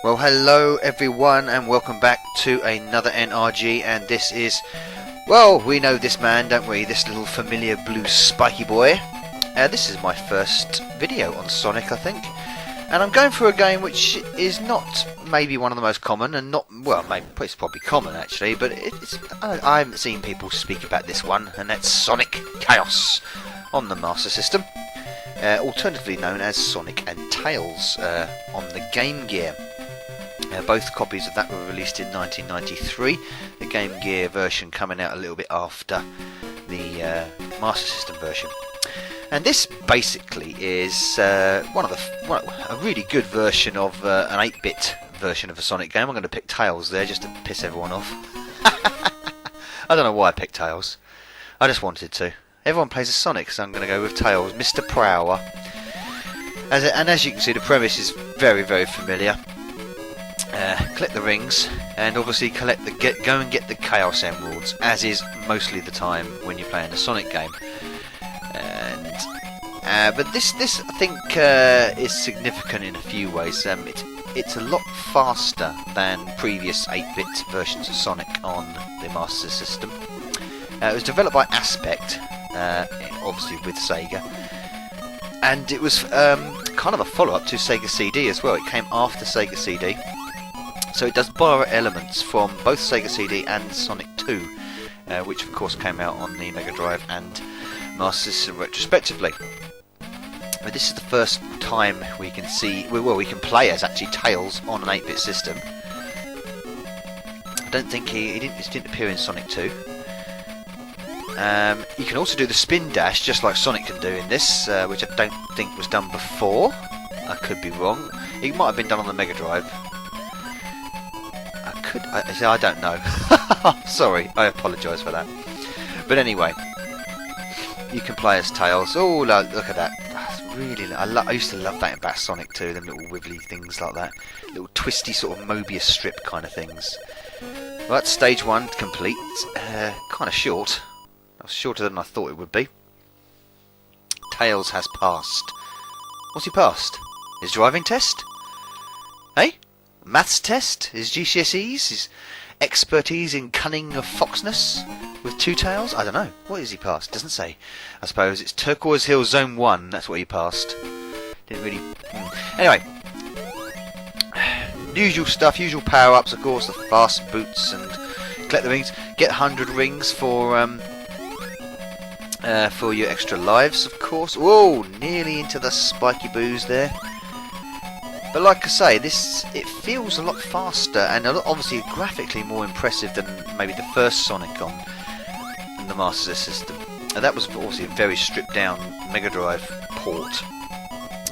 Well, hello everyone and welcome back to another NRG, and this is, well, we know this man, don't we? This little familiar blue spiky boy. This is my first video on Sonic, I think, and I'm going for a game which is not maybe one of the most common, and not, well, maybe it's probably common actually, but I haven't seen people speak about this one, and that's Sonic Chaos on the Master System, alternatively known as Sonic and Tails on the Game Gear. Both copies of that were released in 1993, the Game Gear version coming out a little bit after the Master System version. And this basically is a really good version of an 8-bit version of a Sonic game. I'm going to pick Tails there just to piss everyone off. I don't know why I picked Tails. I just wanted to. Everyone plays as Sonic, so I'm going to go with Tails, Mr. Prower. And as you can see, the premise is very, very familiar. Collect the rings, and obviously go and get the Chaos Emeralds, as is mostly the time when you're playing a Sonic game. But this I think is significant in a few ways. It's a lot faster than previous 8-bit versions of Sonic on the Master System. It was developed by Aspect, obviously with Sega, and it was kind of a follow-up to Sega CD as well. It came after Sega CD. So it does borrow elements from both Sega CD and Sonic 2, which of course came out on the Mega Drive and Master System retrospectively. But this is the first time we can see, well, we can play as actually Tails on an 8-bit system. I don't think he didn't appear in Sonic 2. You can also do the spin dash just like Sonic can do in this, which I don't think was done before. I could be wrong. It might have been done on the Mega Drive. I don't know. Sorry, I apologise for that. But anyway, you can play as Tails. Oh, look at that! That's really, I used to love that in Bass Sonic 2. Them little wiggly things like that, little twisty sort of Mobius strip kind of things. Well, that's stage 1 complete. Kind of short. That was shorter than I thought it would be. Tails has passed. What's he passed? His driving test? Hey? Maths test, his GCSEs, his expertise in cunning of foxness with 2 tails? I don't know. What is he passed? Doesn't say. I suppose it's Turquoise Hill Zone 1, that's what he passed. Didn't really... Anyway. Usual stuff, usual power-ups, of course, the fast boots and collect the rings. Get 100 rings for your extra lives, of course. Whoa, nearly into the spiky boos there. But like I say, it feels a lot faster and obviously graphically more impressive than maybe the first Sonic on the Master System. And that was obviously a very stripped down Mega Drive port,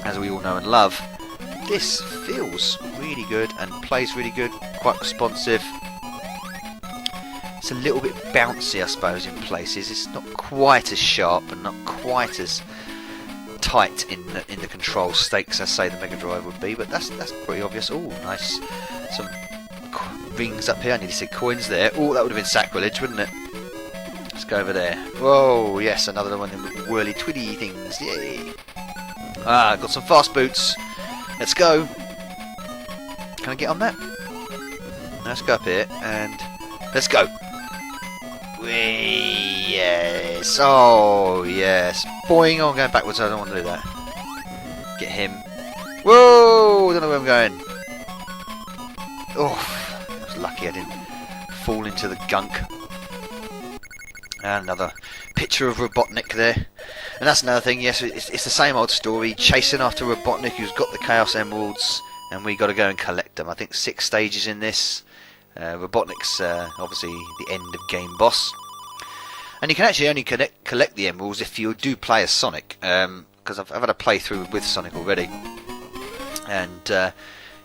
as we all know and love. This feels really good and plays really good, quite responsive. It's a little bit bouncy, I suppose, in places. It's not quite as sharp and not quite as tight in the control stakes as say the Mega Drive would be, but that's pretty obvious. Oh, nice, some rings up here. I nearly said coins there. Oh, that would have been sacrilege, wouldn't it? Let's go over there. Whoa, yes, another one of the whirly twiddy things. Yay! Ah, got some fast boots. Let's go. Can I get on that? Let's go up here and let's go. Whee, yes. Oh, yes. Boing. Oh, I'm going backwards. I don't want to do that. Get him. Whoa! I don't know where I'm going. Oh, I was lucky I didn't fall into the gunk. And another picture of Robotnik there. And that's another thing. Yes, it's the same old story. Chasing after Robotnik, who's got the Chaos Emeralds, and we got to go and collect them. I think 6 stages in this. Robotnik's obviously the end of game boss, and you can actually only collect the emeralds if you do play as Sonic, because I've had a playthrough with Sonic already, and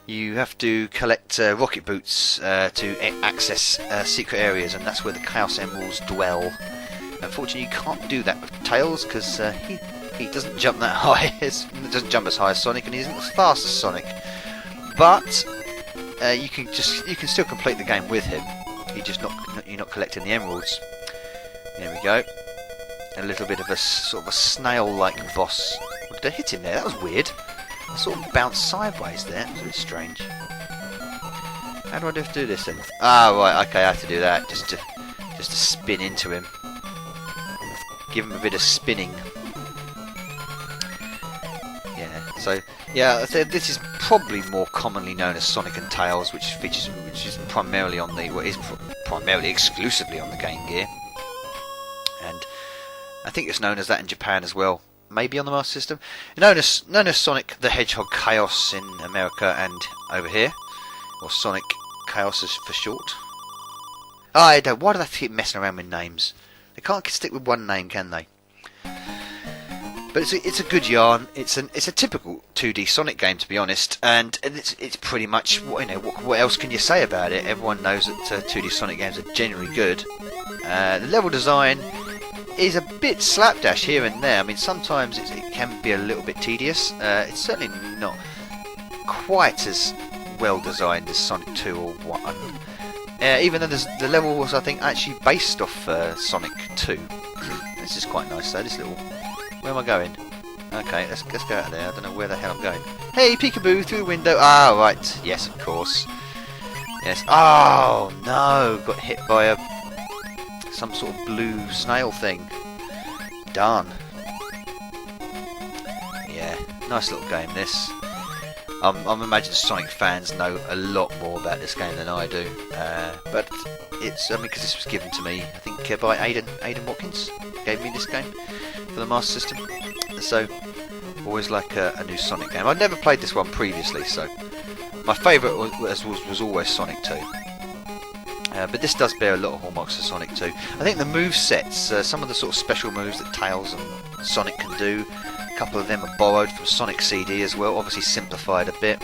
you have to collect rocket boots to access secret areas, and that's where the Chaos Emeralds dwell. Unfortunately, you can't do that with Tails because he doesn't jump that high. He doesn't jump as high as Sonic, and he isn't as fast as Sonic, but you can still complete the game with him. You're not collecting the emeralds. There we go. A little bit of a sort of a snail-like boss. What, did I hit him there? That was weird. I sort of bounced sideways there. That was a bit strange. How do I have to do this then? Ah, right, okay, I have to do that just to spin into him. Give him a bit of spinning. Yeah, so yeah, this is probably more commonly known as Sonic and Tails, which is primarily on the primarily exclusively on the Game Gear, and I think it's known as that in Japan as well. Maybe on the Master System. Known as Sonic the Hedgehog Chaos in America and over here, or Sonic Chaos is for short. I don't. Why do they keep messing around with names? They can't stick with one name, can they? But it's a good yarn. It's a typical 2D Sonic game, to be honest, and it's pretty much what else can you say about it? Everyone knows that 2D Sonic games are generally good. The level design is a bit slapdash here and there. I mean, sometimes it can be a little bit tedious. It's certainly not quite as well designed as Sonic 2 or 1. Even though the level was, I think, actually based off Sonic 2. This is quite nice though, this little... Where am I going? Okay, let's go out of there. I don't know where the hell I'm going. Hey, peekaboo, through the window. Ah, right. Yes, of course. Yes. Oh, no. Got hit by some sort of blue snail thing. Darn. Yeah, nice little game, this. I'm imagining Sonic fans know a lot more about this game than I do, but it's because this was given to me, I think, by Aidan Watkins gave me this game for the Master System. So always like a new Sonic game. I'd never played this one previously, so my favourite was always Sonic 2. But this does bear a lot of hallmarks of Sonic 2. I think the move sets, some of the sort of special moves that Tails and Sonic can do, a couple of them are borrowed from Sonic CD as well, obviously simplified a bit.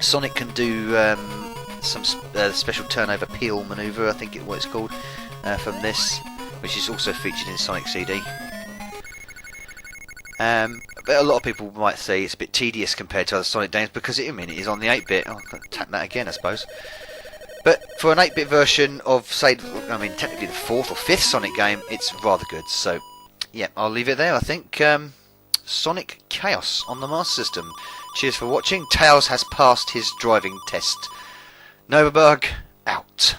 Sonic can do some special turnover peel manoeuvre, I think what it's called, from this, which is also featured in Sonic CD. But a lot of people might say it's a bit tedious compared to other Sonic games because it is on the 8-bit. I'll tap that again, I suppose. But for an 8-bit version of, say, technically the 4th or 5th Sonic game, it's rather good. So, yeah, I'll leave it there, I think. Sonic Chaos on the Master System. Cheers for watching. Tails has passed his driving test. Novabug, out.